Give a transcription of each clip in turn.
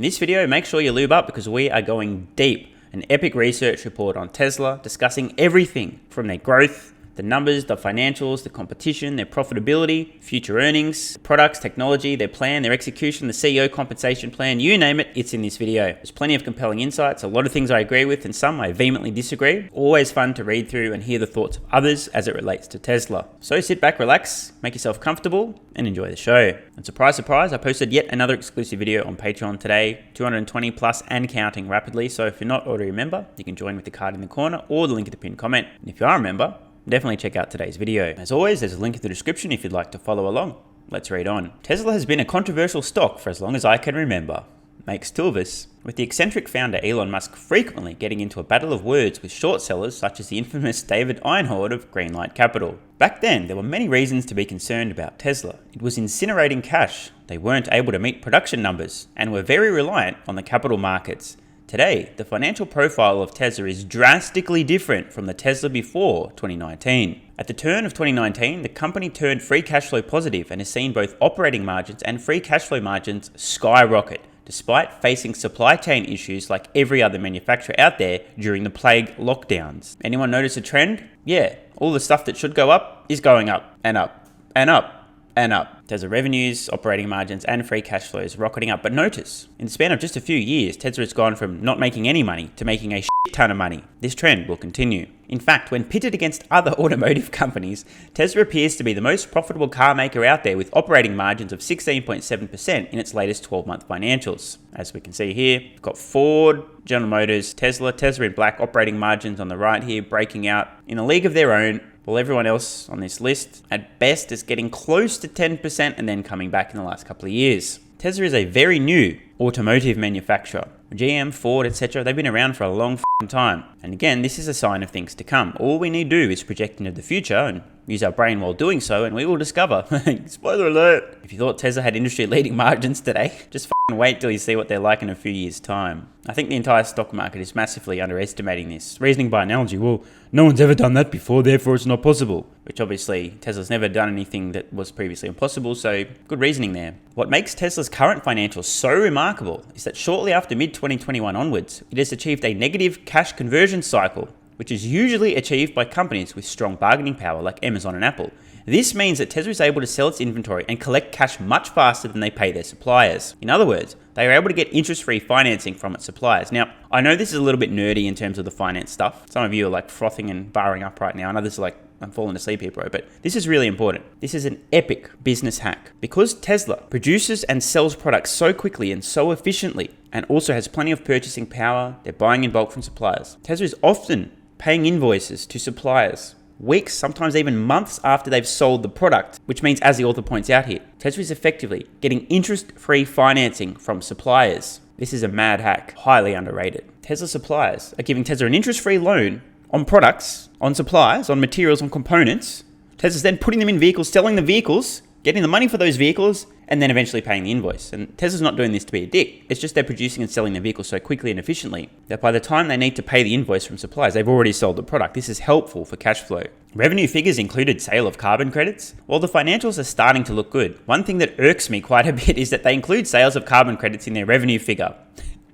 In this video, make sure you lube up because we are going deep. An epic research report on Tesla discussing everything from their growth, the numbers, the financials, the competition, their profitability, future earnings, products, technology, their plan, their execution, the CEO compensation plan, you name it, it's in this video. There's plenty of compelling insights, a lot of things I agree with and some I vehemently disagree. Always fun to read through and hear the thoughts of others as it relates to Tesla. So sit back, relax, make yourself comfortable and enjoy the show. And surprise, surprise, I posted yet another exclusive video on Patreon today, 220 plus and counting rapidly. So if you're not already a member, you can join with the card in the corner or the link in the pinned comment. And if you are a member, definitely check out today's video. As always, there's a link in the description if you'd like to follow along. Let's read on. Tesla has been a controversial stock for as long as I can remember. Makes two of us. With the eccentric founder Elon Musk frequently getting into a battle of words with short sellers such as the infamous David Einhorn of Greenlight Capital. Back then, there were many reasons to be concerned about Tesla. It was incinerating cash, they weren't able to meet production numbers, and were very reliant on the capital markets. Today, the financial profile of Tesla is drastically different from the Tesla before 2019. At the turn of 2019, the company turned free cash flow positive and has seen both operating margins and free cash flow margins skyrocket, despite facing supply chain issues like every other manufacturer out there during the plague lockdowns. Anyone notice a trend? Yeah, all the stuff that should go up is going up and up and up and up. Tesla revenues, operating margins, and free cash flows rocketing up. But notice, in the span of just a few years, Tesla has gone from not making any money to making a shit ton of money. This trend will continue. In fact, when pitted against other automotive companies, Tesla appears to be the most profitable car maker out there with operating margins of 16.7% in its latest 12-month financials. As we can see here, we've got Ford, General Motors, Tesla in black, operating margins on the right here, breaking out in a league of their own, while everyone else on this list, at best, is getting close to 10% and then coming back in the last couple of years. Tesla is a very new automotive manufacturer. GM, Ford, etc., they've been around for a long time. And again, this is a sign of things to come. All we need to do is project into the future and use our brain while doing so, and we will discover. Spoiler alert! If you thought Tesla had industry-leading margins today, just wait till you see what they're like in a few years' time. I think the entire stock market is massively underestimating this. Reasoning by analogy, well, no one's ever done that before, therefore it's not possible. Which obviously, Tesla's never done anything that was previously impossible, so good reasoning there. What makes Tesla's current financials so remarkable is that shortly after mid-2021 onwards, it has achieved a negative cash conversion cycle, which is usually achieved by companies with strong bargaining power like Amazon and Apple. This means that Tesla is able to sell its inventory and collect cash much faster than they pay their suppliers. In other words, they are able to get interest-free financing from its suppliers. Now, I know this is a little bit nerdy in terms of the finance stuff. Some of you are like frothing and barring up right now, and others are like, I'm falling asleep here, bro. But this is really important. This is an epic business hack. Because Tesla produces and sells products so quickly and so efficiently, and also has plenty of purchasing power, they're buying in bulk from suppliers. Tesla is often paying invoices to suppliers weeks, sometimes even months after they've sold the product, which means, as the author points out here, Tesla is effectively getting interest-free financing from suppliers. This is a mad hack, highly underrated. Tesla suppliers are giving Tesla an interest-free loan on products, on supplies, on materials, on components. Tesla's then putting them in vehicles, selling the vehicles, getting the money for those vehicles, and then eventually paying the invoice. And Tesla's not doing this to be a dick. It's just they're producing and selling their vehicles so quickly and efficiently that by the time they need to pay the invoice from suppliers, they've already sold the product. This is helpful for cash flow. Revenue figures included sale of carbon credits. While the financials are starting to look good, one thing that irks me quite a bit is that they include sales of carbon credits in their revenue figure.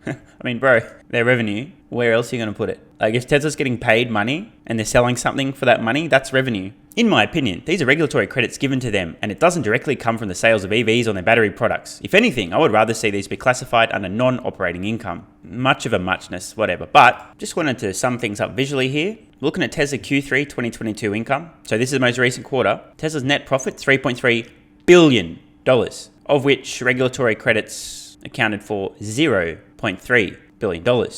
I mean, bro, their revenue, where else are you going to put it? Like, if Tesla's getting paid money and they're selling something for that money, that's revenue. In my opinion, these are regulatory credits given to them, and it doesn't directly come from the sales of EVs on their battery products. If anything, I would rather see these be classified under non-operating income. Much of a muchness, whatever. But just wanted to sum things up visually here. Looking at Tesla Q3 2022 income. So this is the most recent quarter. Tesla's net profit, $3.3 billion, of which regulatory credits accounted for $0.3 billion.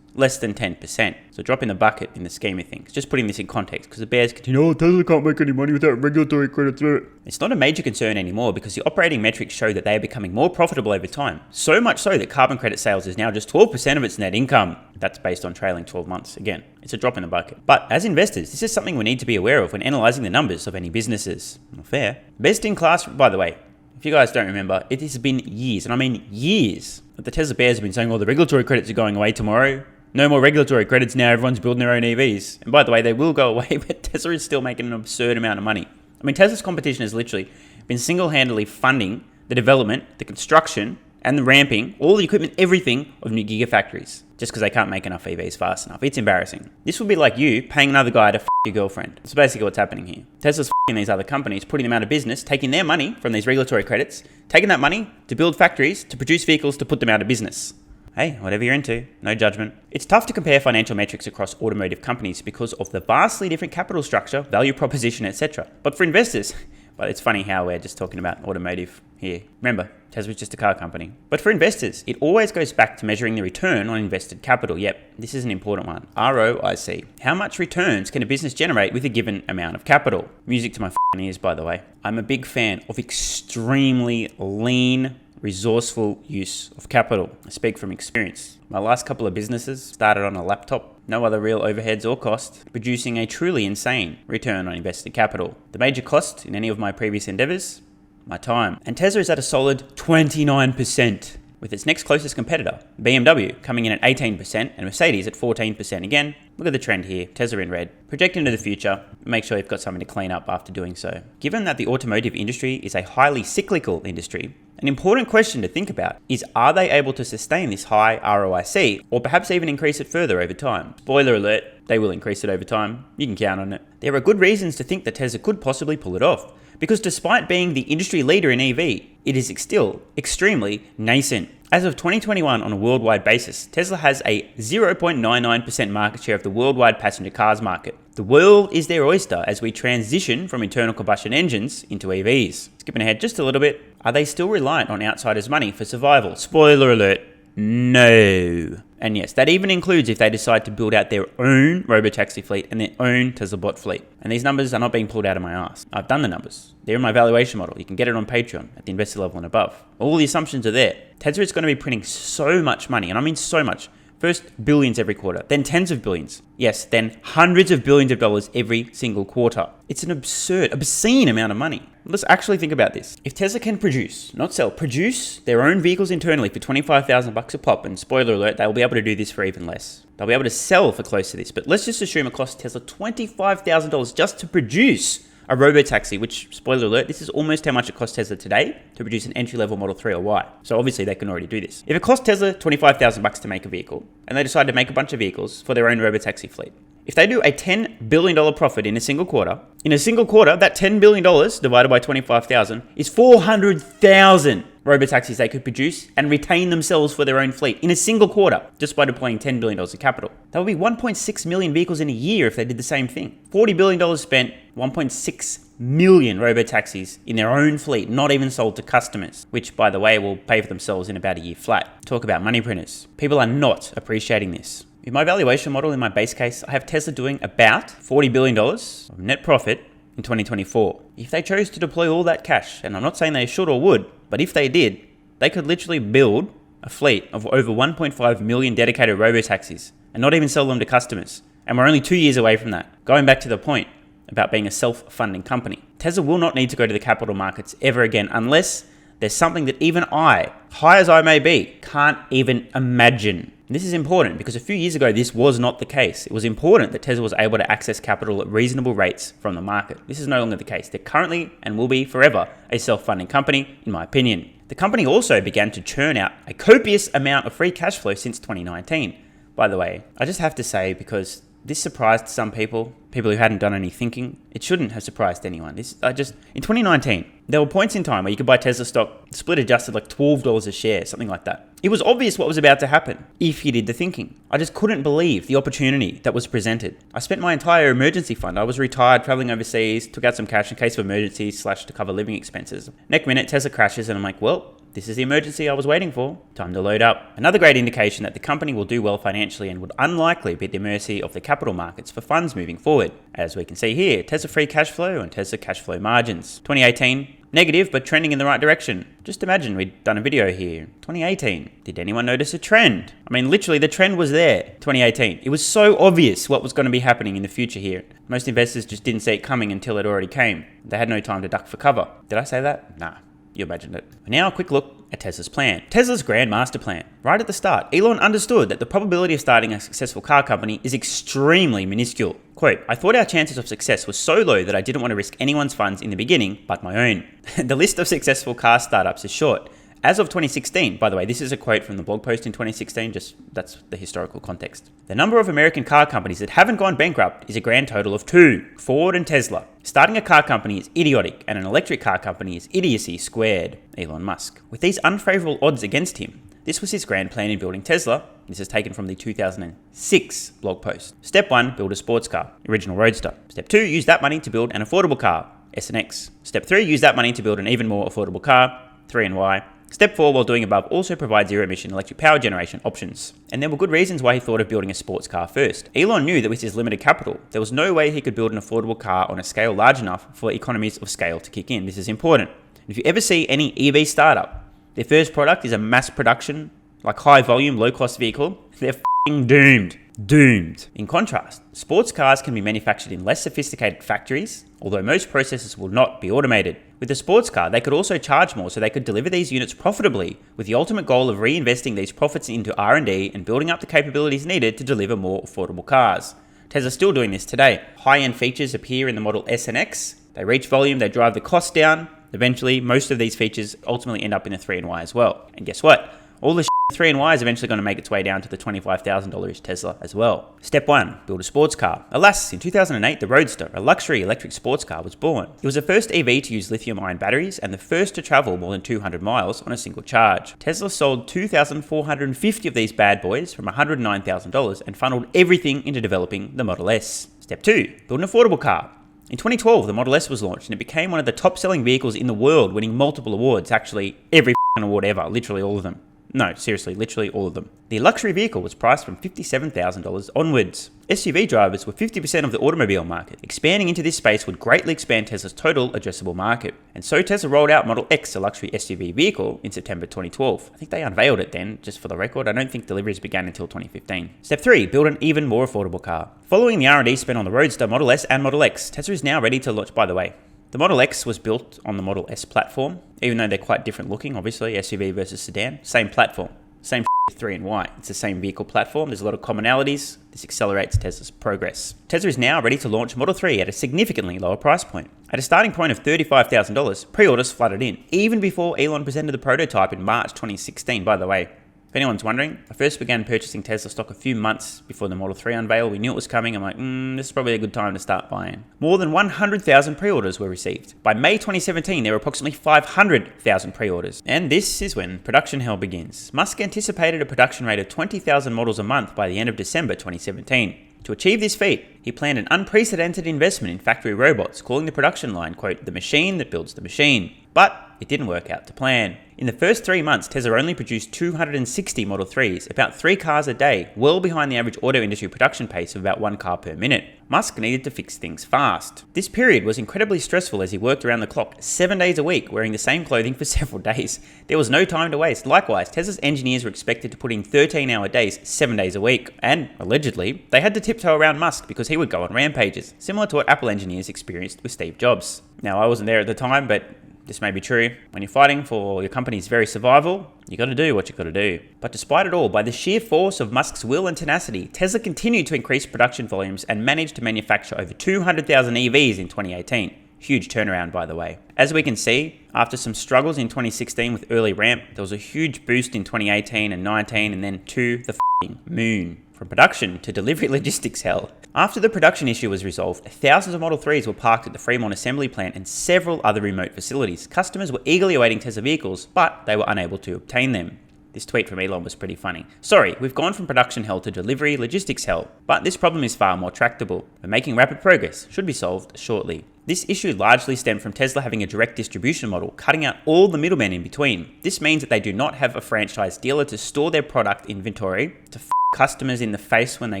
Less than 10%. So drop in the bucket in the scheme of things. Just putting this in context because the bears continue, oh, Tesla can't make any money without regulatory credits. It's not a major concern anymore because the operating metrics show that they are becoming more profitable over time. So much so that carbon credit sales is now just 12% of its net income. That's based on trailing 12 months. Again, it's a drop in the bucket. But as investors, this is something we need to be aware of when analyzing the numbers of any businesses. Not fair. Best in class, by the way. If you guys don't remember, it has been years, and I mean years, that the Tesla bears have been saying, oh, the regulatory credits are going away tomorrow. No more regulatory credits now, everyone's building their own EVs. And by the way, they will go away, but Tesla is still making an absurd amount of money. I mean, Tesla's competition has literally been single-handedly funding the development, the construction, and the ramping, all the equipment, everything of new gigafactories, just because they can't make enough EVs fast enough. It's embarrassing. This would be like you paying another guy to f*** your girlfriend. That's basically what's happening here. Tesla's f***ing these other companies, putting them out of business, taking their money from these regulatory credits, taking that money to build factories, to produce vehicles, to put them out of business. Hey, whatever you're into, no judgment. It's tough to compare financial metrics across automotive companies because of the vastly different capital structure, value proposition, etc. But for investors, but it's funny how we're just talking about automotive here. Remember, Tesla's just a car company. But for investors, it always goes back to measuring the return on invested capital. Yep, this is an important one. ROIC. How much returns can a business generate with a given amount of capital? Music to my ears, by the way. I'm a big fan of extremely lean, resourceful use of capital. I speak from experience. My last couple of businesses started on a laptop, no other real overheads or cost, producing a truly insane return on invested capital. The major cost in any of my previous endeavors? My time. And Tesla is at a solid 29%, with its next closest competitor, BMW, coming in at 18% and Mercedes at 14%. Again, look at the trend here, Tesla in red. Project into the future, make sure you've got something to clean up after doing so. Given that the automotive industry is a highly cyclical industry, an important question to think about is, are they able to sustain this high ROIC or perhaps even increase it further over time? Spoiler alert, they will increase it over time. You can count on it. There are good reasons to think that Tesla could possibly pull it off, because despite being the industry leader in EV, it is still extremely nascent. As of 2021 on a worldwide basis, Tesla has a 0.99% market share of the worldwide passenger cars market. The world is their oyster as we transition from internal combustion engines into EVs. Skipping ahead just a little bit, are they still reliant on outsiders' money for survival? Spoiler alert, no. And yes, that even includes if they decide to build out their own robotaxi fleet and their own Tesla bot fleet. And these numbers are not being pulled out of my ass. I've done the numbers. They're in my valuation model. You can get it on Patreon at the investor level and above. All the assumptions are there. Tesla is going to be printing so much money, and I mean so much. First, billions every quarter, then tens of billions. Yes, then hundreds of billions of dollars every single quarter. It's an absurd, obscene amount of money. Let's actually think about this. If Tesla can produce, not sell, produce their own vehicles internally for $25,000 a pop, and spoiler alert, they'll be able to do this for even less. They'll be able to sell for close to this, but let's just assume it costs Tesla $25,000 just to produce a robotaxi, which, spoiler alert, this is almost how much it costs Tesla today to produce an entry-level Model 3 or Y. So obviously they can already do this. If it costs Tesla $25,000 to make a vehicle, and they decide to make a bunch of vehicles for their own robotaxi fleet, if they do a $10 billion profit in a single quarter, that $10 billion divided by 25,000 is 400,000 robotaxis they could produce and retain themselves for their own fleet in a single quarter just by deploying $10 billion of capital. That would be 1.6 million vehicles in a year if they did the same thing. $40 billion spent, 1.6 million robotaxis in their own fleet, not even sold to customers, which, by the way, will pay for themselves in about a year flat. Talk about money printers. People are not appreciating this. In my valuation model, in my base case, I have Tesla doing about $40 billion of net profit in 2024. If they chose to deploy all that cash, and I'm not saying they should or would, but if they did, they could literally build a fleet of over 1.5 million dedicated robotaxis and not even sell them to customers. And we're only 2 years away from that. Going back to the point about being a self-funding company, Tesla will not need to go to the capital markets ever again unless there's something that even I, high as I may be, can't even imagine. And this is important because a few years ago, this was not the case. It was important that Tesla was able to access capital at reasonable rates from the market. This is no longer the case. They're currently and will be forever a self-funding company, in my opinion. The company also began to churn out a copious amount of free cash flow since 2019. By the way, I just have to say, because this surprised some people who hadn't done any thinking. It shouldn't have surprised anyone. In 2019, there were points in time where you could buy Tesla stock, split adjusted like $12 a share, something like that. It was obvious what was about to happen if you did the thinking. I just couldn't believe the opportunity that was presented. I spent my entire emergency fund. I was retired, traveling overseas, took out some cash in case of emergencies / to cover living expenses. Next minute, Tesla crashes and I'm like, well, this is the emergency I was waiting for. Time to load up. Another great indication that the company will do well financially and would unlikely be at the mercy of the capital markets for funds moving forward. As we can see here, Tesla free cash flow and Tesla cash flow margins. 2018, negative but trending in the right direction. Just imagine we'd done a video here. 2018, did anyone notice a trend? I mean, literally the trend was there. 2018, it was so obvious what was going to be happening in the future here. Most investors just didn't see it coming until it already came. They had no time to duck for cover. Did I say that? Nah. You imagined it. Now a quick look at Tesla's plan. Tesla's grand master plan. Right at the start, Elon understood that the probability of starting a successful car company is extremely minuscule. Quote, I thought our chances of success were so low that I didn't want to risk anyone's funds in the beginning but my own. The list of successful car startups is short. As of 2016, by the way, this is a quote from the blog post in 2016, just that's the historical context. The number of American car companies that haven't gone bankrupt is a grand total of 2, Ford and Tesla. Starting a car company is idiotic, and an electric car company is idiocy squared, Elon Musk. With these unfavorable odds against him, this was his grand plan in building Tesla. This is taken from the 2006 blog post. Step 1, build a sports car, original Roadster. Step 2, use that money to build an affordable car, S and X. Step 3, use that money to build an even more affordable car, 3 and Y. Step 4, while doing above, also provide zero-emission electric power generation options. And there were good reasons why he thought of building a sports car first. Elon knew that with his limited capital, there was no way he could build an affordable car on a scale large enough for economies of scale to kick in. This is important. If you ever see any EV startup, their first product is a mass production, like high volume, low cost vehicle, they're f***ing doomed. Doomed. In contrast, sports cars can be manufactured in less sophisticated factories, although most processes will not be automated. With a sports car, they could also charge more so they could deliver these units profitably, with the ultimate goal of reinvesting these profits into R&D and building up the capabilities needed to deliver more affordable cars. Tesla's still doing this today. High-end features appear in the Model S and X. They reach volume, they drive the cost down. Eventually, most of these features ultimately end up in the 3 and Y as well. And guess what? All the 3 and Y is eventually going to make its way down to the $25,000 Tesla as well. Step 1, build a sports car. Alas, in 2008, the Roadster, a luxury electric sports car, was born. It was the first EV to use lithium-ion batteries and the first to travel more than 200 miles on a single charge. Tesla sold 2,450 of these bad boys from $109,000 and funneled everything into developing the Model S. Step 2, build an affordable car. In 2012, the Model S was launched and it became one of the top-selling vehicles in the world, winning multiple awards. Actually, every award ever, literally all of them. No, seriously, literally all of them. The luxury vehicle was priced from $57,000 onwards. SUV drivers were 50% of the automobile market. Expanding into this space would greatly expand Tesla's total addressable market. And so Tesla rolled out Model X, a luxury SUV vehicle, in September 2012. I think they unveiled it then, just for the record. I don't think deliveries began until 2015. Step 3, build an even more affordable car. Following the R&D spent on the Roadster, Model S and Model X, Tesla is now ready to launch. By the way, the Model X was built on the Model S platform, even though they're quite different looking, obviously, SUV versus sedan. Same platform, same 3 and Y. It's the same vehicle platform. There's a lot of commonalities. This accelerates Tesla's progress. Tesla is now ready to launch Model 3 at a significantly lower price point. At a starting point of $35,000, pre-orders flooded in, even before Elon presented the prototype in March 2016, by the way. If anyone's wondering, I first began purchasing Tesla stock a few months before the Model 3 unveil. We knew it was coming. I'm like, this is probably a good time to start buying. More than 100,000 pre-orders were received. By May 2017, there were approximately 500,000 pre-orders. And this is when production hell begins. Musk anticipated a production rate of 20,000 models a month by the end of December 2017. To achieve this feat, he planned an unprecedented investment in factory robots, calling the production line, quote, the machine that builds the machine. But it didn't work out to plan. In the first 3 months, Tesla only produced 260 Model 3s, about 3 cars a day, well behind the average auto industry production pace of about 1 car per minute. Musk needed to fix things fast. This period was incredibly stressful as he worked around the clock 7 days a week, wearing the same clothing for several days. There was no time to waste. Likewise, Tesla's engineers were expected to put in 13-hour days 7 days a week. And, allegedly, they had to tiptoe around Musk because he would go on rampages, similar to what Apple engineers experienced with Steve Jobs. Now, I wasn't there at the time, but this may be true. When you're fighting for your company's very survival, you got to do what you got to do. But despite it all, by the sheer force of Musk's will and tenacity, Tesla continued to increase production volumes and managed to manufacture over 200,000 EVs in 2018. Huge turnaround, by the way. As we can see, after some struggles in 2016 with early ramp, there was a huge boost in 2018 and 19, and then to the moon. From production to delivery logistics hell. After the production issue was resolved, thousands of Model 3s were parked at the Fremont assembly plant and several other remote facilities. Customers were eagerly awaiting Tesla vehicles, but they were unable to obtain them. This tweet from Elon was pretty funny. Sorry, we've gone from production hell to delivery logistics hell, but this problem is far more tractable. We're making rapid progress, should be solved shortly. This issue largely stemmed from Tesla having a direct distribution model, cutting out all the middlemen in between. This means that they do not have a franchise dealer to store their product inventory, to customers in the face when they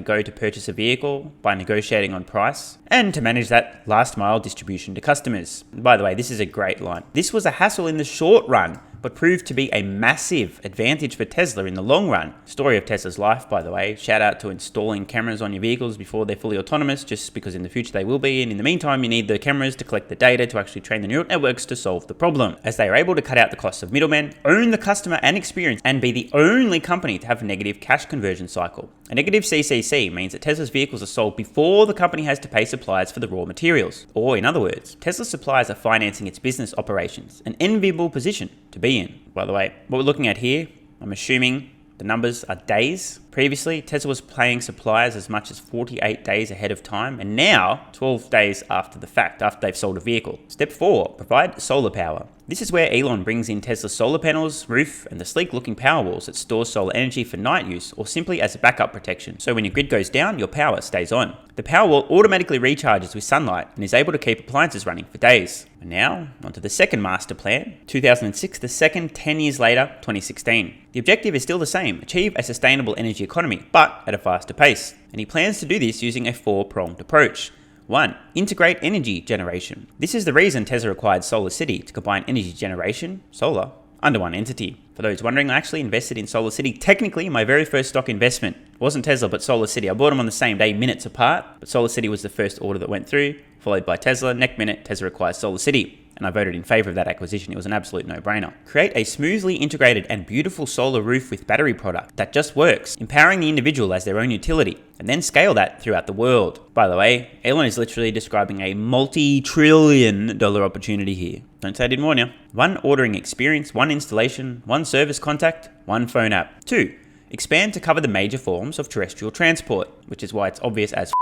go to purchase a vehicle by negotiating on price, and to manage that last mile distribution to customers. By the way, this is a great line. This was a hassle in the short run, but proved to be a massive advantage for Tesla in the long run. Story of Tesla's life, by the way. Shout out to installing cameras on your vehicles before they're fully autonomous, just because in the future they will be, and in the meantime you need the cameras to collect the data to actually train the neural networks to solve the problem, as they are able to cut out the costs of middlemen, own the customer and experience, and be the only company to have a negative cash conversion cycle. A negative CCC means that Tesla's vehicles are sold before the company has to pay suppliers for the raw materials. Or in other words, Tesla suppliers are financing its business operations, an enviable position to be billion. By the way, what we're looking at here, I'm assuming the numbers are days. Previously, Tesla was paying suppliers as much as 48 days ahead of time, and now 12 days after the fact, after they've sold a vehicle. Step 4, provide solar power. This is where Elon brings in Tesla's solar panels, roof, and the sleek-looking power walls that store solar energy for night use or simply as a backup protection. So when your grid goes down, your power stays on. The power wall automatically recharges with sunlight and is able to keep appliances running for days. And now, onto the second master plan, 2006, the second 10 years later, 2016. The objective is still the same, achieve a sustainable energy economy, but at a faster pace. And he plans to do this using a 4-pronged approach. 1. Integrate energy generation. This is the reason Tesla acquired Solar City, to combine energy generation, solar, under one entity. For those wondering, I actually invested in Solar City. Technically, my very first stock investment wasn't Tesla, but Solar City. I bought them on the same day, minutes apart, but Solar City was the first order that went through, followed by Tesla. Next minute, Tesla acquires Solar City, and I voted in favor of that acquisition. It was an absolute no-brainer. Create a smoothly integrated and beautiful solar roof with battery product that just works, empowering the individual as their own utility, and then scale that throughout the world. By the way, Elon is literally describing a multi-trillion-dollar opportunity here. Don't say I didn't warn you. 1 ordering experience, 1 installation, 1 service contact, 1 phone app. 2, expand to cover the major forms of terrestrial transport, which is why it's obvious as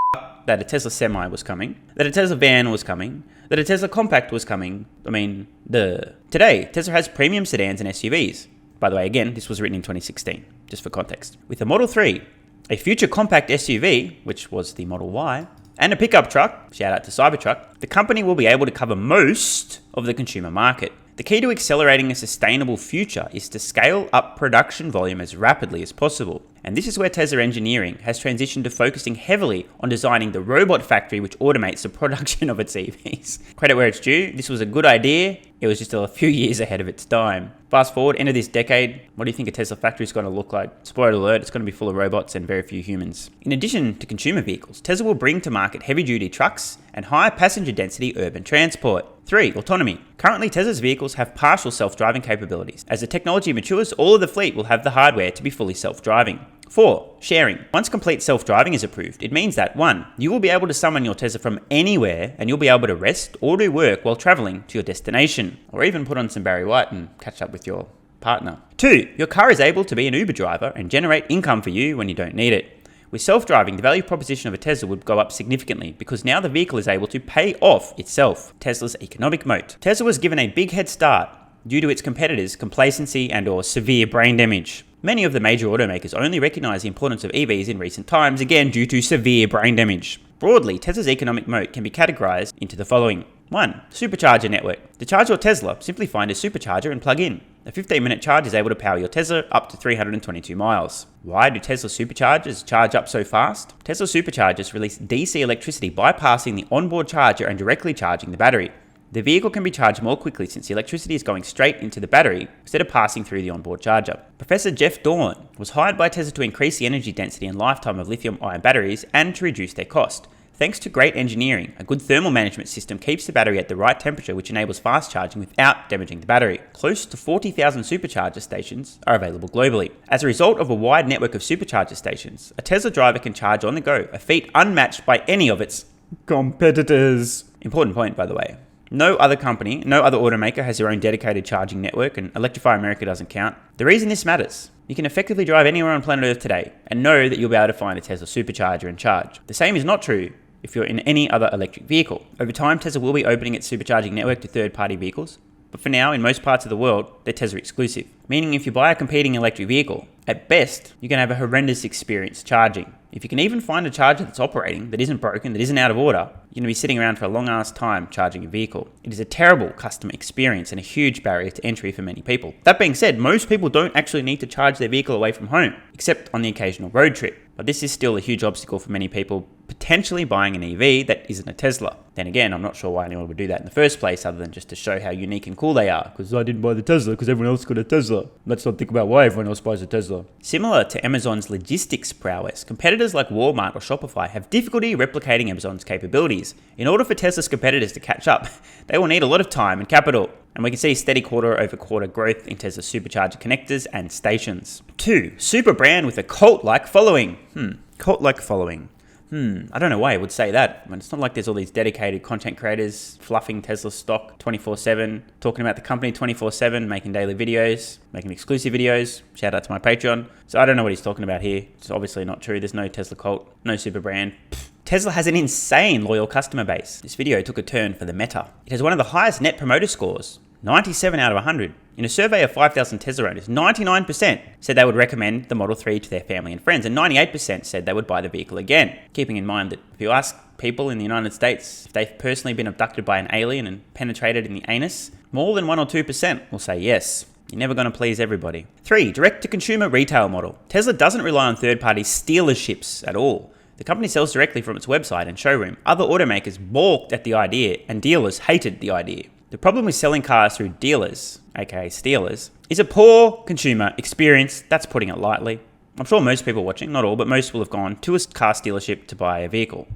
that a Tesla Semi was coming, that a Tesla van was coming, that a Tesla Compact was coming. Today, Tesla has premium sedans and SUVs. By the way, again, this was written in 2016, just for context. With the Model 3, a future compact SUV, which was the Model Y, and a pickup truck, shout out to Cybertruck, the company will be able to cover most of the consumer market. The key to accelerating a sustainable future is to scale up production volume as rapidly as possible. And this is where Tesla engineering has transitioned to focusing heavily on designing the robot factory which automates the production of its EVs. Credit where it's due, this was a good idea, it was just a few years ahead of its time. Fast forward, end of this decade, what do you think a Tesla factory is going to look like? Spoiler alert, it's going to be full of robots and very few humans. In addition to consumer vehicles, Tesla will bring to market heavy-duty trucks and high passenger density urban transport. 3. Autonomy. Currently, Tesla's vehicles have partial self-driving capabilities. As the technology matures, all of the fleet will have the hardware to be fully self-driving. 4. Sharing. Once complete self-driving is approved, it means that 1. You will be able to summon your Tesla from anywhere and you'll be able to rest or do work while traveling to your destination, or even put on some Barry White and catch up with your partner. 2. Your car is able to be an Uber driver and generate income for you when you don't need it. With self-driving, the value proposition of a Tesla would go up significantly because now the vehicle is able to pay off itself. Tesla's economic moat. Tesla was given a big head start due to its competitors' complacency and/or severe brain damage. Many of the major automakers only recognize the importance of EVs in recent times, again due to severe brain damage. Broadly, Tesla's economic moat can be categorized into the following. 1. Supercharger network. To charge your Tesla, simply find a supercharger and plug in. A 15-minute charge is able to power your Tesla up to 322 miles. Why do Tesla superchargers charge up so fast? Tesla superchargers release DC electricity bypassing the onboard charger and directly charging the battery. The vehicle can be charged more quickly since the electricity is going straight into the battery instead of passing through the onboard charger. Professor Jeff Dawn was hired by Tesla to increase the energy density and lifetime of lithium-ion batteries and to reduce their cost. Thanks to great engineering, a good thermal management system keeps the battery at the right temperature, which enables fast charging without damaging the battery. Close to 40,000 supercharger stations are available globally. As a result of a wide network of supercharger stations, a Tesla driver can charge on the go, a feat unmatched by any of its competitors. Important point, by the way. No other company, no other automaker has their own dedicated charging network, and Electrify America doesn't count. The reason this matters: you can effectively drive anywhere on planet Earth today and know that you'll be able to find a Tesla supercharger and charge. The same is not true if you're in any other electric vehicle. Over time, Tesla will be opening its supercharging network to third-party vehicles, but for now, in most parts of the world, they're Tesla exclusive. Meaning if you buy a competing electric vehicle, at best, you can have a horrendous experience charging. If you can even find a charger that's operating, that isn't broken, that isn't out of order, you're going to be sitting around for a long-ass time charging a vehicle. It is a terrible customer experience and a huge barrier to entry for many people. That being said, most people don't actually need to charge their vehicle away from home, except on the occasional road trip. But this is still a huge obstacle for many people potentially buying an EV that isn't a Tesla. Then again, I'm not sure why anyone would do that in the first place other than just to show how unique and cool they are. Because I didn't buy the Tesla because everyone else got a Tesla. Let's not think about why everyone else buys a Tesla. Similar to Amazon's logistics prowess, competitors like Walmart or Shopify have difficulty replicating Amazon's capabilities. In order for Tesla's competitors to catch up, they will need a lot of time and capital. And we can see steady quarter-over-quarter growth in Tesla's supercharger connectors and stations. 2. Super brand with a cult-like following. Cult-like following. I don't know why I would say that. I mean, it's not like there's all these dedicated content creators fluffing Tesla stock 24/7, talking about the company 24/7, making daily videos, making exclusive videos. Shout out to my Patreon. So I don't know what he's talking about here. It's obviously not true. There's no Tesla cult, no super brand. Tesla has an insane loyal customer base. This video took a turn for the meta. It has one of the highest net promoter scores, 97 out of 100. In a survey of 5,000 Tesla owners, 99% said they would recommend the Model 3 to their family and friends, and 98% said they would buy the vehicle again. Keeping in mind that if you ask people in the United States if they've personally been abducted by an alien and penetrated in the anus, more than 1 or 2% will say yes. You're never going to please everybody. 3. Direct-to-consumer retail model. Tesla doesn't rely on third-party stealerships at all. The company sells directly from its website and showroom. Other automakers balked at the idea, and dealers hated the idea. The problem with selling cars through dealers, aka stealers, is a poor consumer experience. That's putting it lightly. I'm sure most people watching, not all, but most will have gone to a car dealership to buy a vehicle.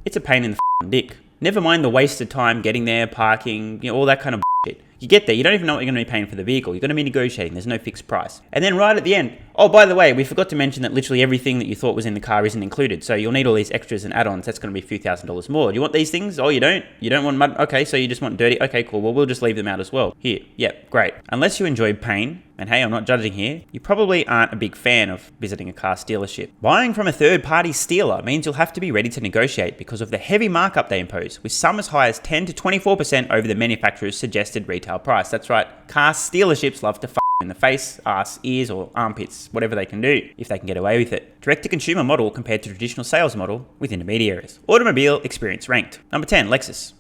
It's a pain in the dick. Never mind the wasted time getting there, parking, all that kind of shit. You get there, you don't even know what you're going to be paying for the vehicle. You're going to be negotiating, there's no fixed price. And then right at the end, oh, by the way, we forgot to mention that literally everything that you thought was in the car isn't included. So you'll need all these extras and add-ons. That's going to be a few $1,000s more. Do you want these things? Oh, you don't? You don't want mud? Okay, so you just want dirty? Okay, cool. Well, we'll just leave them out as well. Here. Yep, great. Unless you enjoy pain, and hey, I'm not judging here, you probably aren't a big fan of visiting a car dealership. Buying from a third-party stealer means you'll have to be ready to negotiate because of the heavy markup they impose, with some as high as 10 to 24% over the manufacturer's suggested retail price. That's right, car dealerships love to in the face, ass, ears, or armpits, whatever they can do, if they can get away with it. Direct-to-consumer model compared to traditional sales model with intermediaries. Automobile experience ranked. Number 10, Lexus.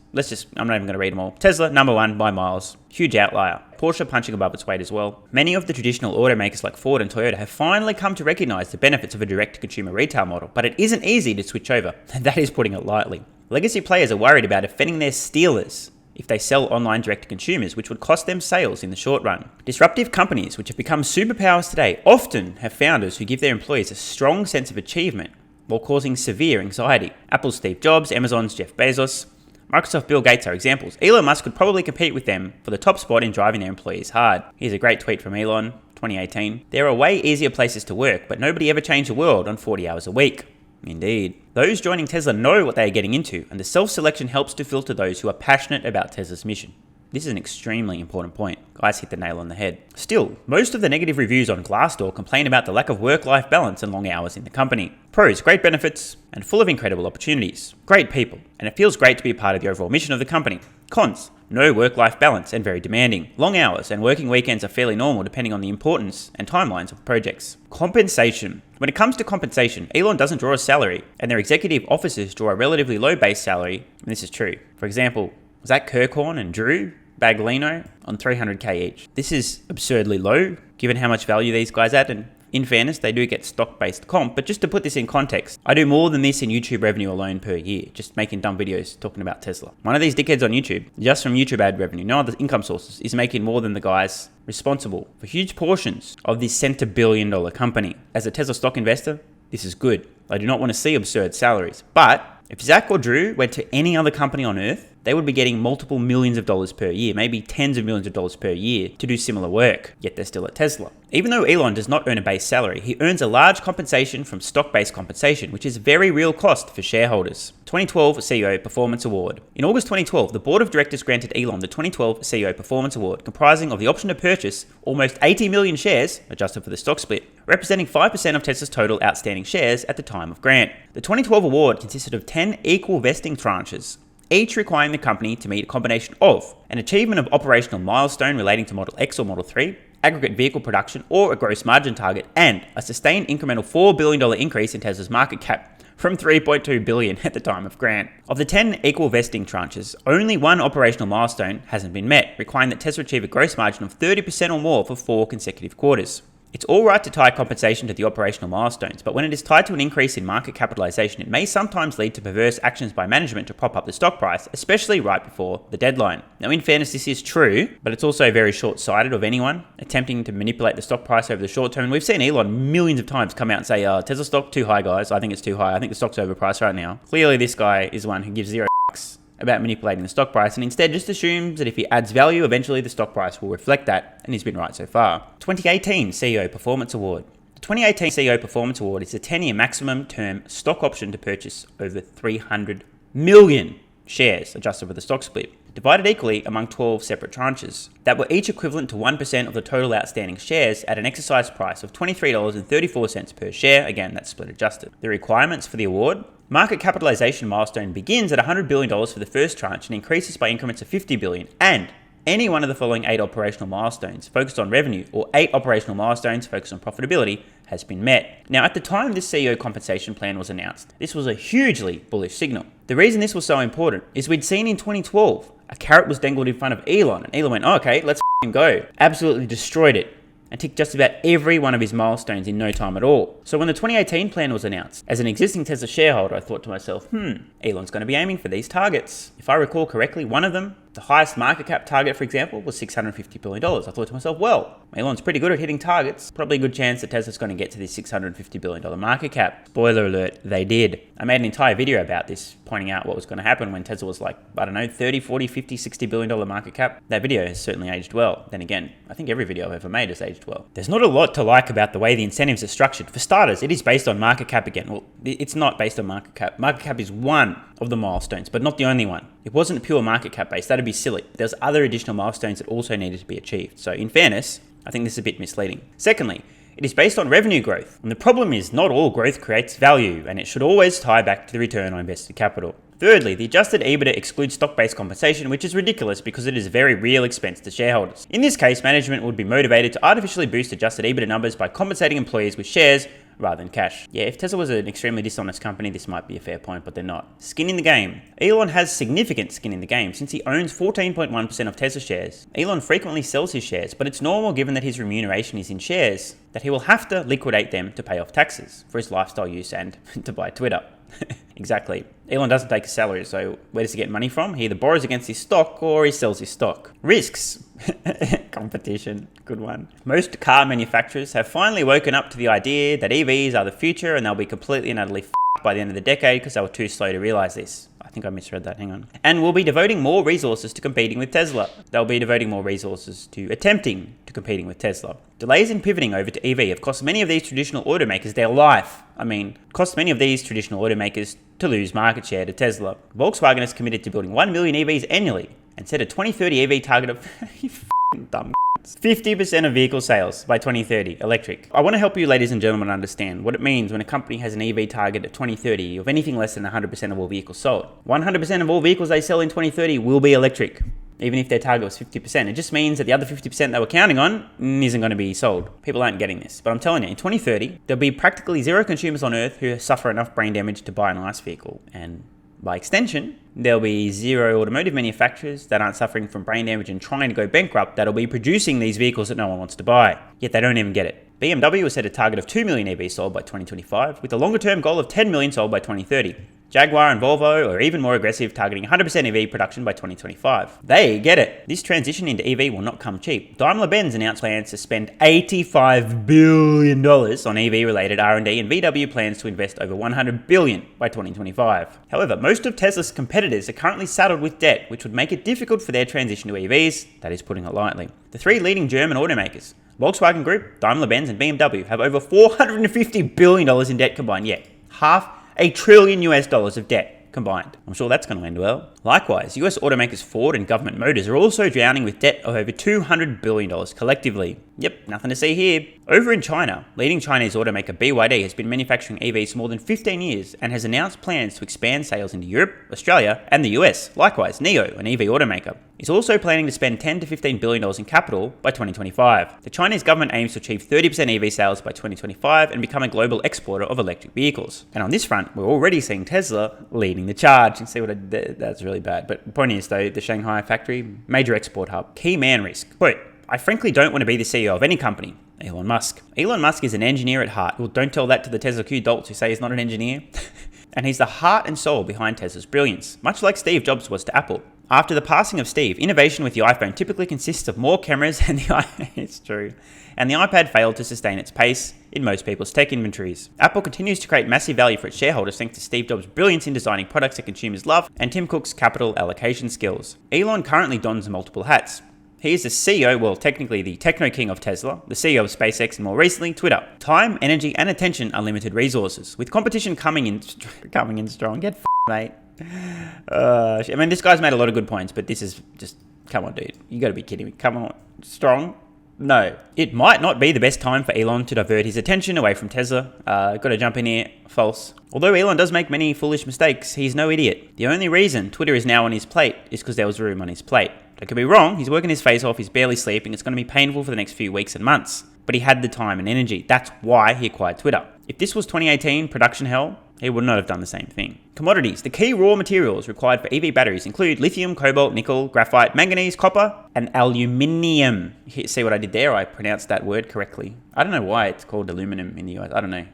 I'm not even going to read them all. Tesla, number 1 by miles. Huge outlier. Porsche punching above its weight as well. Many of the traditional automakers like Ford and Toyota have finally come to recognize the benefits of a direct-to-consumer retail model, but it isn't easy to switch over. That is putting it lightly. Legacy players are worried about offending their stealers if they sell online direct to consumers, which would cost them sales in the short run. Disruptive companies, which have become superpowers today, often have founders who give their employees a strong sense of achievement while causing severe anxiety. Apple's Steve Jobs, Amazon's Jeff Bezos, Microsoft Bill Gates are examples. Elon Musk could probably compete with them for the top spot in driving their employees hard. Here's a great tweet from Elon, 2018. There are way easier places to work, but nobody ever changed the world on 40 hours a week. Indeed. Those joining Tesla know what they are getting into, and the self-selection helps to filter those who are passionate about Tesla's mission. This is an extremely important point. Guys hit the nail on the head. Still, most of the negative reviews on Glassdoor complain about the lack of work-life balance and long hours in the company. Pros, great benefits and full of incredible opportunities. Great people, and it feels great to be a part of the overall mission of the company. Cons, no work-life balance and very demanding. Long hours and working weekends are fairly normal depending on the importance and timelines of projects. Compensation. When it comes to compensation, Elon doesn't draw a salary, and their executive officers draw a relatively low base salary, and this is true. For example, Zach Kirkhorn and Drew Baglino on $300K each. This is absurdly low, given how much value these guys add, and in fairness, they do get stock-based comp, but just to put this in context, I do more than this in YouTube revenue alone per year, just making dumb videos talking about Tesla. One of these dickheads on YouTube, just from YouTube ad revenue, no other income sources, is making more than the guys responsible for huge portions of this cent-a-billion-dollar company. As a Tesla stock investor, this is good. I do not want to see absurd salaries, but if Zach or Drew went to any other company on earth, they would be getting multiple millions of dollars per year, maybe tens of millions of dollars per year to do similar work, yet they're still at Tesla. Even though Elon does not earn a base salary, he earns a large compensation from stock-based compensation, which is very real cost for shareholders. 2012 CEO Performance Award. In August 2012, the board of directors granted Elon the 2012 CEO Performance Award, comprising of the option to purchase almost 80 million shares, adjusted for the stock split, representing 5% of Tesla's total outstanding shares at the time of grant. The 2012 award consisted of 10 equal vesting tranches, each requiring the company to meet a combination of an achievement of operational milestone relating to Model X or Model 3, aggregate vehicle production or a gross margin target, and a sustained incremental $4 billion increase in Tesla's market cap from $3.2 billion at the time of grant. Of the 10 equal vesting tranches, only one operational milestone hasn't been met, requiring that Tesla achieve a gross margin of 30% or more for 4 consecutive quarters. It's all right to tie compensation to the operational milestones, but when it is tied to an increase in market capitalization, it may sometimes lead to perverse actions by management to prop up the stock price, especially right before the deadline. Now, in fairness, this is true, but it's also very short-sighted of anyone attempting to manipulate the stock price over the short term. And we've seen Elon millions of times come out and say, Tesla stock too high, guys. I think it's too high. I think the stock's overpriced right now. Clearly, this guy is one who gives zero fucks about manipulating the stock price and instead just assumes that if he adds value, eventually the stock price will reflect that, and he's been right so far. 2018 CEO Performance Award. The 2018 CEO Performance Award is a 10-year maximum term stock option to purchase over 300 million shares adjusted for the stock split, divided equally among 12 separate tranches that were each equivalent to 1% of the total outstanding shares at an exercise price of $23.34 per share. Again, that's split adjusted. The requirements for the award: market capitalization milestone begins at $100 billion for the first tranche and increases by increments of $50 billion, and any one of the following 8 operational milestones focused on revenue or 8 operational milestones focused on profitability has been met. Now, at the time this CEO compensation plan was announced, this was a hugely bullish signal. The reason this was so important is we'd seen in 2012, a carrot was dangled in front of Elon, and Elon went, oh, okay, let's go. Absolutely destroyed it, and ticked just about every one of his milestones in no time at all. So when the 2018 plan was announced, as an existing Tesla shareholder, I thought to myself, Elon's going to be aiming for these targets. If I recall correctly, one of them, the highest market cap target, for example, was $650 billion. I thought to myself, well, Elon's pretty good at hitting targets. Probably a good chance that Tesla's going to get to this $650 billion market cap. Spoiler alert, they did. I made an entire video about this, pointing out what was going to happen when Tesla was like, I don't know, 30, 40, 50, $60 billion market cap. That video has certainly aged well. Then again, I think every video I've ever made has aged well. There's not a lot to like about the way the incentives are structured. For starters, it is based on market cap again. Well, it's not based on market cap. Market cap is one of the milestones, but not the only one. It wasn't pure market cap based. That'd be silly. There's other additional milestones that also needed to be achieved. So in fairness, I think this is a bit misleading. Secondly, it is based on revenue growth. And the problem is not all growth creates value, and it should always tie back to the return on invested capital. Thirdly, the adjusted EBITDA excludes stock-based compensation, which is ridiculous because it is a very real expense to shareholders. In this case, management would be motivated to artificially boost adjusted EBITDA numbers by compensating employees with shares rather than cash. Yeah, if Tesla was an extremely dishonest company, this might be a fair point, but they're not. Skin in the game. Elon has significant skin in the game since he owns 14.1% of Tesla shares. Elon frequently sells his shares, but it's normal given that his remuneration is in shares that he will have to liquidate them to pay off taxes for his lifestyle use and to buy Twitter. Exactly. Elon doesn't take a salary, so where does he get money from? He either borrows against his stock or he sells his stock. Risks. Competition. Good one. Most car manufacturers have finally woken up to the idea that EVs are the future and they'll be completely and utterly f***ed by the end of the decade because they were too slow to realize this. I think I misread that, hang on. And will be devoting more resources to competing with Tesla. They'll be devoting more resources to attempting to competing with Tesla. Delays in pivoting over to EV have cost many of these traditional automakers their life. Cost many of these traditional automakers to lose market share to Tesla. Volkswagen has committed to building 1 million EVs annually and set a 2030 EV target of you f***ing dumb 50% of vehicle sales by 2030, electric. I want to help you, ladies and gentlemen, understand what it means when a company has an EV target at 2030 of anything less than 100% of all vehicles sold. 100% of all vehicles they sell in 2030 will be electric, even if their target was 50%. It just means that the other 50% they were counting on isn't going to be sold. People aren't getting this. But I'm telling you, in 2030, there'll be practically zero consumers on Earth who suffer enough brain damage to buy an ICE vehicle. And by extension, there'll be zero automotive manufacturers that aren't suffering from brain damage and trying to go bankrupt that'll be producing these vehicles that no one wants to buy. Yet they don't even get it. BMW has set a target of 2 million EVs sold by 2025, with a longer-term goal of 10 million sold by 2030. Jaguar and Volvo are even more aggressive, targeting 100% EV production by 2025. They get it. This transition into EV will not come cheap. Daimler-Benz announced plans to spend $85 billion on EV-related R&D, and VW plans to invest over $100 billion by 2025. However, most of Tesla's competitors are currently saddled with debt, which would make it difficult for their transition to EVs, that is putting it lightly. The three leading German automakers, Volkswagen Group, Daimler-Benz, and BMW, have over $450 billion in debt combined, yet $500 billion of debt combined. I'm sure that's going to end well. Likewise, US automakers Ford and government motors are also drowning with debt of over $200 billion collectively. Yep, nothing to see here. Over in China, leading Chinese automaker BYD has been manufacturing EVs for more than 15 years and has announced plans to expand sales into Europe, Australia, and the US. Likewise, NIO, an EV automaker, is also planning to spend $10 to $15 billion in capital by 2025. The Chinese government aims to achieve 30% EV sales by 2025 and become a global exporter of electric vehicles. And on this front, we're already seeing Tesla leading the charge. And see what I did? That's really bad. But the point is, though, the Shanghai factory, major export hub. Key man risk. Quote, I frankly don't want to be the CEO of any company. Elon Musk. Elon Musk is an engineer at heart. Well, don't tell that to the Tesla Q dolts who say he's not an engineer. And he's the heart and soul behind Tesla's brilliance, much like Steve Jobs was to Apple. After the passing of Steve, innovation with the iPhone typically consists of more cameras and it's true. And the iPad failed to sustain its pace in most people's tech inventories. Apple continues to create massive value for its shareholders thanks to Steve Jobs' brilliance in designing products that consumers love and Tim Cook's capital allocation skills. Elon currently dons multiple hats. He is the CEO, well, technically the techno king of Tesla, the CEO of SpaceX, and more recently, Twitter. Time, energy, and attention are limited resources. With competition coming in strong, get mate. I mean, this guy's made a lot of good points, but this is just, come on, dude. You gotta be kidding me. Come on. Strong? No. It might not be the best time for Elon to divert his attention away from Tesla. Gotta jump in here. False. Although Elon does make many foolish mistakes, he's no idiot. The only reason Twitter is now on his plate is because there was room on his plate. I could be wrong. He's working his face off. He's barely sleeping. It's going to be painful for the next few weeks and months. But he had the time and energy. That's why he acquired Twitter. If this was 2018 production hell, he would not have done the same thing. Commodities. The key raw materials required for EV batteries include lithium, cobalt, nickel, graphite, manganese, copper, and aluminium. See what I did there? I pronounced that word correctly. I don't know why it's called aluminum in the US. I don't know.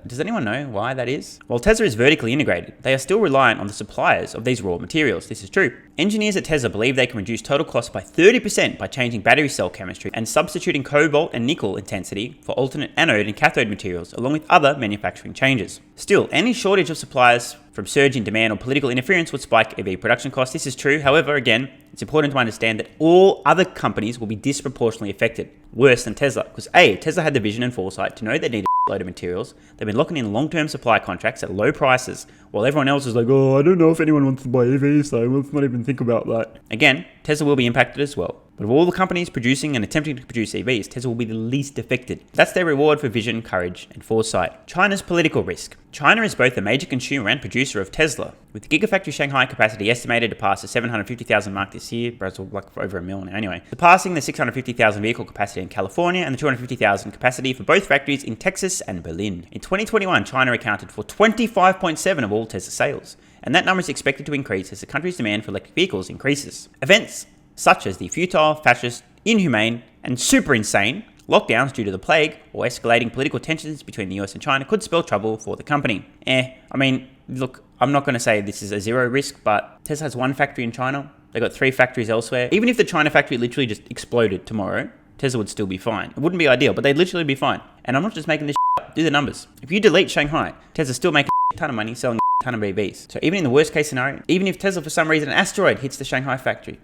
Does anyone know why that is? While Tesla is vertically integrated, they are still reliant on the suppliers of these raw materials. This is true. Engineers at Tesla believe they can reduce total costs by 30% by changing battery cell chemistry and substituting cobalt and nickel intensity for alternate anode and cathode materials, along with other manufacturing changes. Still, any shortage of suppliers from surge in demand or political interference would spike EV production costs. This is true. However, again, it's important to understand that all other companies will be disproportionately affected, worse than Tesla, because A, Tesla had the vision and foresight to know they needed a load of materials. They've been locking in long-term supply contracts at low prices, while everyone else is like, oh, I don't know if anyone wants to buy EVs, so let's not even think about that. Again, Tesla will be impacted as well. But of all the companies producing and attempting to produce EVs, Tesla will be the least affected. That's their reward for vision, courage, and foresight. China's political risk. China is both a major consumer and producer of Tesla, with the Gigafactory Shanghai capacity estimated to pass the 750,000 mark this year, Brazil like over $1 million anyway, surpassing the 650,000 vehicle capacity in California and the 250,000 capacity for both factories in Texas and Berlin. In 2021, China accounted for 25.7% of all Tesla sales, and that number is expected to increase as the country's demand for electric vehicles increases. Events such as the futile, fascist, inhumane, and super insane lockdowns due to the plague or escalating political tensions between the US and China could spell trouble for the company. I mean, look, I'm not going to say this is a zero risk, but Tesla has one factory in China. They've got 3 factories elsewhere. Even if the China factory literally just exploded tomorrow, Tesla would still be fine. It wouldn't be ideal, but they'd literally be fine. And I'm not just making this up. Do the numbers. If you delete Shanghai, Tesla's still making a ton of money selling a ton of EVs. So even in the worst case scenario, even if Tesla for some reason an asteroid hits the Shanghai factory,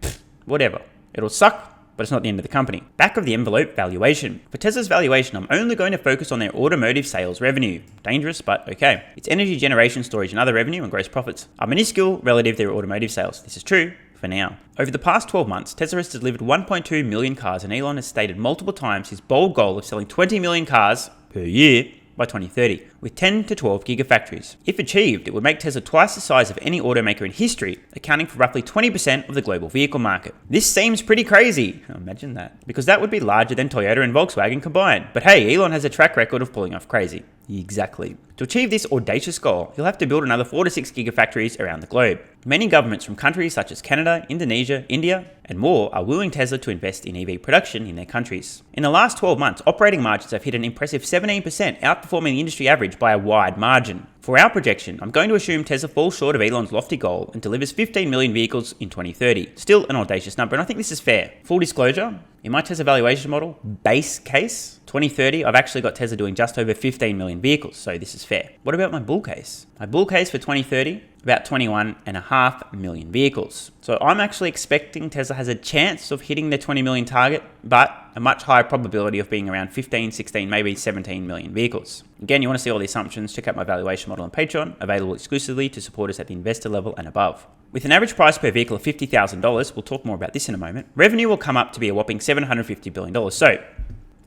whatever. It'll suck, but it's not the end of the company. Back of the envelope valuation. For Tesla's valuation, I'm only going to focus on their automotive sales revenue. Dangerous, but okay. Its energy generation, storage, and other revenue and gross profits are minuscule relative to their automotive sales. This is true for now. Over the past 12 months, Tesla has delivered 1.2 million cars, and Elon has stated multiple times his bold goal of selling 20 million cars per year by 2030, with 10 to 12 gigafactories. If achieved, it would make Tesla twice the size of any automaker in history, accounting for roughly 20% of the global vehicle market. This seems pretty crazy. Imagine that. Because that would be larger than Toyota and Volkswagen combined. But hey, Elon has a track record of pulling off crazy. Exactly. To achieve this audacious goal, he'll have to build another 4 to 6 gigafactories around the globe. Many governments from countries such as Canada, Indonesia, India, and more are wooing Tesla to invest in EV production in their countries. In the last 12 months, operating margins have hit an impressive 17%, outperforming the industry average by a wide margin. For our projection, I'm going to assume Tesla falls short of Elon's lofty goal and delivers 15 million vehicles in 2030. Still an audacious number, and I think this is fair. Full disclosure, in my Tesla valuation model, base case, 2030, I've actually got Tesla doing just over 15 million vehicles, so this is fair. What about my bull case? My bull case for 2030, about 21.5 million vehicles. So I'm actually expecting Tesla has a chance of hitting their 20 million target, but a much higher probability of being around 15, 16, maybe 17 million vehicles. Again, you want to see all the assumptions, check out my valuation model on Patreon, available exclusively to supporters at the investor level and above. With an average price per vehicle of $50,000, we'll talk more about this in a moment, revenue will come up to be a whopping $750 billion. So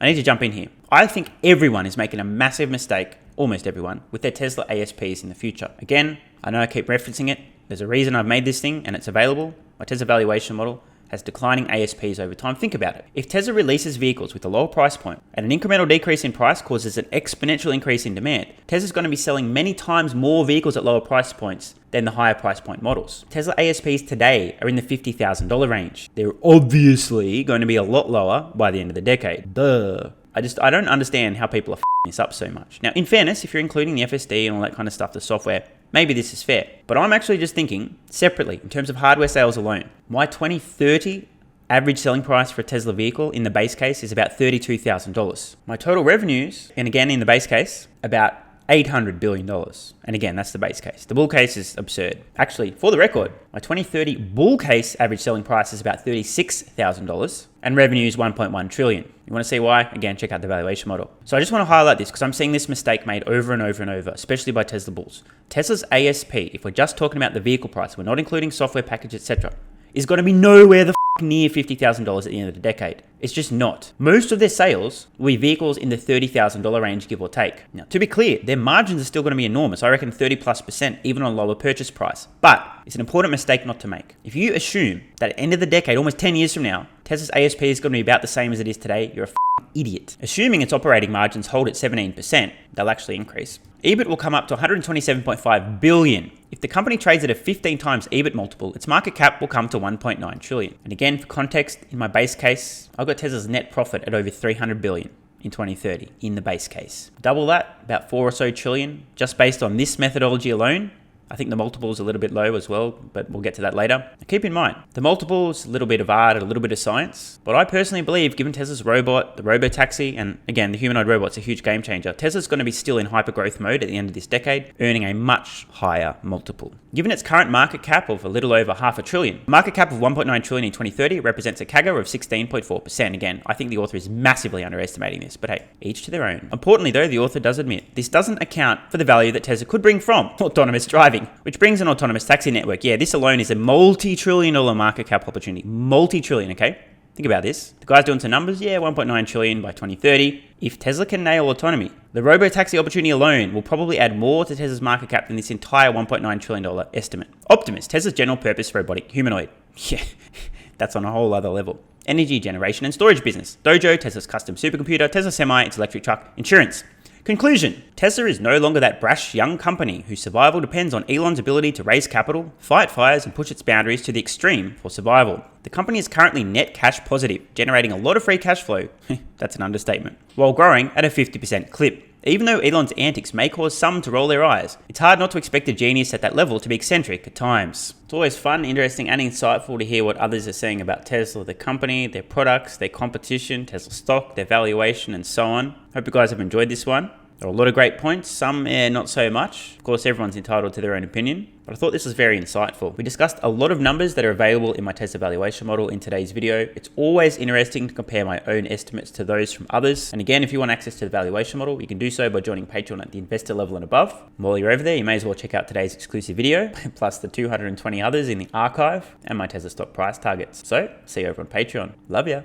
I need to jump in here. I think everyone is making a massive mistake, almost everyone, with their Tesla ASPs in the future. Again, I know I keep referencing it. There's a reason I've made this thing and it's available. My Tesla valuation model has declining ASPs over time. Think about it. If Tesla releases vehicles with a lower price point and an incremental decrease in price causes an exponential increase in demand, Tesla's going to be selling many times more vehicles at lower price points than the higher price point models. Tesla ASPs today are in the $50,000 range. They're obviously going to be a lot lower by the end of the decade. Duh. I don't understand how people are f***ing this up so much. Now, in fairness, if you're including the FSD and all that kind of stuff, the software, maybe this is fair. But I'm actually just thinking separately, in terms of hardware sales alone. My 2030 average selling price for a Tesla vehicle in the base case is about $32,000. My total revenues, and again in the base case, about $800 billion. And again, that's the base case. The bull case is absurd. Actually, for the record, my 2030 bull case average selling price is about $36,000 and revenue is 1.1 trillion. You want to see why? Again, check out the valuation model. So I just want to highlight this because I'm seeing this mistake made over and over and over, especially by Tesla bulls. Tesla's ASP, if we're just talking about the vehicle price, we're not including software package, etc., is going to be nowhere the near $50,000 at the end of the decade. It's just not. Most of their sales will be vehicles in the $30,000 range, give or take. Now, to be clear, their margins are still going to be enormous. I reckon 30+%, even on lower purchase price. But it's an important mistake not to make. If you assume that at the end of the decade, almost 10 years from now, Tesla's ASP is going to be about the same as it is today, you're a idiot. Assuming its operating margins hold at 17%, they'll actually increase. EBIT will come up to 127.5 billion. If the company trades at a 15 times EBIT multiple, its market cap will come to 1.9 trillion. And again, for context, in my base case, I've got Tesla's net profit at over 300 billion in 2030 in the base case. Double that, about 4 or so trillion, just based on this methodology alone. I think the multiple is a little bit low as well, but we'll get to that later. Now, keep in mind, the multiple is a little bit of art, a little bit of science, but I personally believe, given Tesla's robot, the robo-taxi, and again, the humanoid robot's a huge game changer, Tesla's going to be still in hyper-growth mode at the end of this decade, earning a much higher multiple. Given its current market cap of a little over $500 billion, market cap of 1.9 trillion in 2030 represents a CAGR of 16.4%. Again, I think the author is massively underestimating this, but hey, each to their own. Importantly though, the author does admit, this doesn't account for the value that Tesla could bring from autonomous driving, which brings an autonomous taxi network. Yeah, this alone is a multi-trillion-dollar market cap opportunity. Multi-trillion, okay? Think about this. The guy's doing some numbers. Yeah, 1.9 trillion by 2030. If Tesla can nail autonomy, the robo-taxi opportunity alone will probably add more to Tesla's market cap than this entire $1.9 trillion estimate. Optimus, Tesla's general purpose robotic humanoid. Yeah, that's on a whole other level. Energy generation and storage business. Dojo, Tesla's custom supercomputer, Tesla Semi, its electric truck, insurance. Conclusion. Tesla is no longer that brash young company whose survival depends on Elon's ability to raise capital, fight fires, and push its boundaries to the extreme for survival. The company is currently net cash positive, generating a lot of free cash flow, that's an understatement, while growing at a 50% clip. Even though Elon's antics may cause some to roll their eyes, it's hard not to expect a genius at that level to be eccentric at times. It's always fun, interesting, and insightful to hear what others are saying about Tesla, the company, their products, their competition, Tesla stock, their valuation, and so on. Hope you guys have enjoyed this one. There are a lot of great points, some not so much. Of course, everyone's entitled to their own opinion, but I thought this was very insightful. We discussed a lot of numbers that are available in my Tesla valuation model in today's video. It's always interesting to compare my own estimates to those from others. And again, if you want access to the valuation model, you can do so by joining Patreon at the investor level and above. And while you're over there, you may as well check out today's exclusive video, plus the 220 others in the archive and my Tesla stock price targets. So, see you over on Patreon. Love ya.